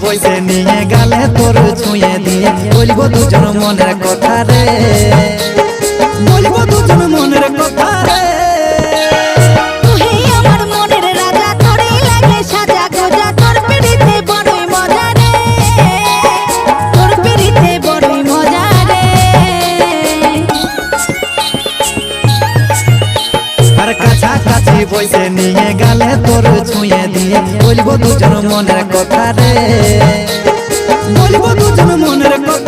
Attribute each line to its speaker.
Speaker 1: বইসে নিয়ে গালে তোর ছুঁয়ে দিয়ে বলবো দুজন মনের কথা রে, বলবো দুজন মনের কথা রে। কাছাকাছি বইসে নিয়ে গালে তোর ছুঁয়ে দিয়ে বলবো দুজন মনের কথা রে, বলবো দুজন মনের কথা।